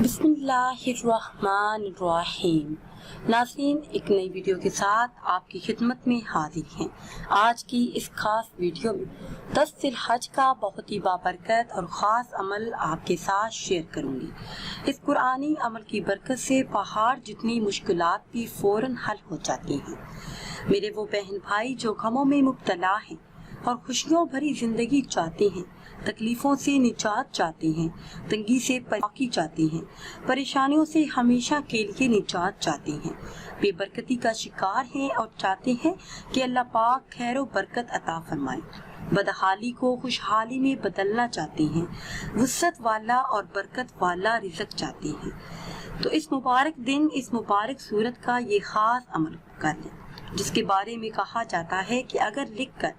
बिस्मिल्लाहिर्रहमानिर्रहीम। नाज़रीन, एक नई वीडियो के साथ आपकी खिदमत में हाजिर हैं। आज की इस खास वीडियो में 10 ज़िलहज का बहुत ही बाबरकत और ख़ास अमल आपके साथ शेयर करूंगी। इस कुरानी अमल की बरकत से पहाड़ जितनी मुश्किलात भी फ़ौरन हल हो जाती हैं। मेरे वो बहन भाई जो गमों में मुब्तला हैं और खुशियों भरी जिंदगी चाहते हैं, तकलीफों से निजात चाहते हैं, तंगी से पाकी चाहते हैं, परेशानियों से हमेशा के लिए निजात चाहते हैं, बेबरकती का शिकार हैं और चाहते हैं कि अल्लाह पाक खैर व बरकत अता फरमाए, बदहाली को खुशहाली में बदलना चाहते हैं, वुसअत वाला और बरकत वाला रिज़्क चाहते हैं, तो इस मुबारक दिन, इस मुबारक सूरत का ये खास अमल कर लें, जिसके बारे में कहा जाता है कि अगर लिख कर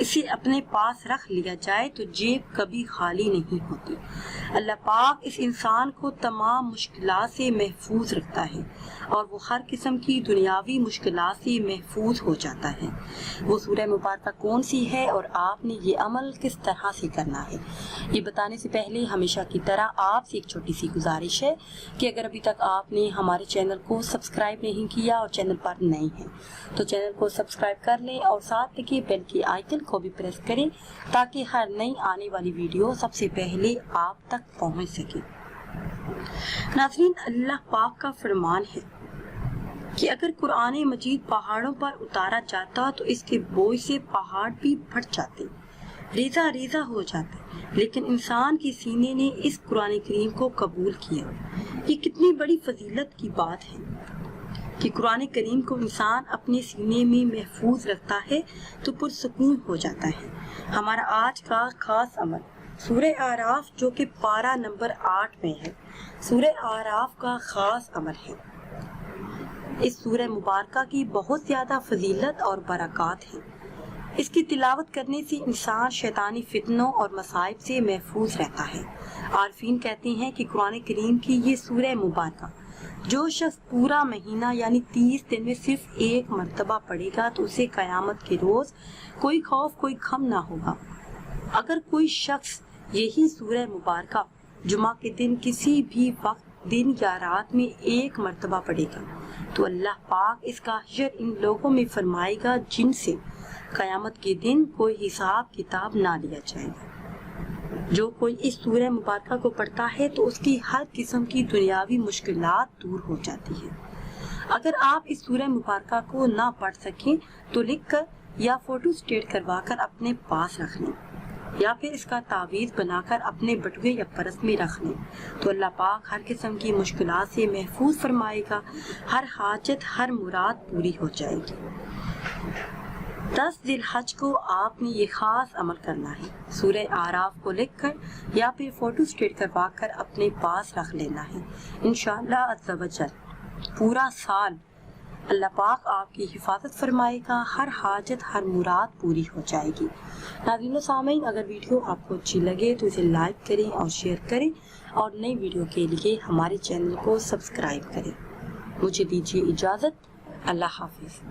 इसे अपने पास रख लिया जाए तो जेब कभी खाली नहीं होती। अल्लाह पाक इस इंसान को तमाम मुश्किलात से महफूज रखता है और वो हर किस्म की दुनियावी मुश्किलात से महफूज हो जाता है। वो सूरह मुबारक कौन सी है और आपने ये अमल किस तरह से करना है, ये बताने से पहले हमेशा की तरह आपसे एक छोटी सी गुजारिश है कि अगर अभी तक आपने हमारे चैनल को सब्सक्राइब नहीं किया और चैनल पर नए हैं तो चैनल को सब्सक्राइब कर लें और साथ लगे बेल की आइकन को भी प्रेस करें ताकि हर नई आने वाली वीडियो सबसे पहले आप तक पहुंच सके। नाज़रीन, अल्लाह पाक का फरमान है कि अगर कुरान मजीद पहाड़ों पर उतारा जाता तो इसके बोझ से पहाड़ भी फट जाते, रेजा रेजा हो जाते, लेकिन इंसान के सीने ने इस कुरान करीम को कबूल किया। ये कितनी बड़ी फजीलत की बात है कि कुरान करीम को इंसान अपने सीने में महफूज रखता है तो पुरसकून हो जाता है। हमारा आज का खास अमल सूरह आराफ जो कि पारा नंबर 8 में है, सूरह आराफ का खास अमल है। इस सूरह मुबारका की बहुत ज़्यादा फजीलत और बरक़ात है। इसकी तिलावत करने से इंसान शैतानी फितनों और मसाइब से महफूज रहता है। आरफीन कहते हैं कि कुरान करीम की ये सूरह मुबारका जो शख्स पूरा महीना यानी 30 दिन में सिर्फ एक मर्तबा पढ़ेगा तो उसे क़यामत के रोज़ कोई खौफ कोई गम ना होगा। अगर कोई शख्स यही सूरह मुबारका जुमा के दिन किसी भी वक्त दिन या रात में एक मर्तबा पढ़ेगा तो अल्लाह पाक इसका हश्र इन लोगों में फरमाएगा जिनसे क़यामत के दिन कोई हिसाब किताब ना लिया जाएगा। जो कोई इस सूरह मुबारका को पढ़ता है तो उसकी हर किस्म की दुनियावी मुश्किलात दूर हो जाती है। अगर आप इस सूरह मुबारका को ना पढ़ सकें तो लिखकर या फोटो स्टेट करवा कर अपने पास रख लें या फिर इसका तावीज़ बनाकर अपने बटुए या परस में रख लें तो अल्लाह पाक हर किस्म की मुश्किलात से महफूज फरमाएगा, हर हाजत हर मुराद पूरी हो जाएगी। 10 ज़िलहज को आपने ये खास अमल करना है। सूरह आराफ को लिखकर या फिर फोटो स्टेट करवा कर अपने पास रख लेना है। इंशाअल्लाह अज़्ज़ा वजल पूरा साल अल्लाह पाक आपकी हिफाजत फरमाएगा, हर हाजत हर मुराद पूरी हो जाएगी। नाज़रीन सामीन, अगर वीडियो आपको अच्छी लगे तो इसे लाइक करें और शेयर करें और नई वीडियो के लिए हमारे चैनल को सब्सक्राइब करें। मुझे दीजिए इजाज़त। अल्लाह हाफिज़।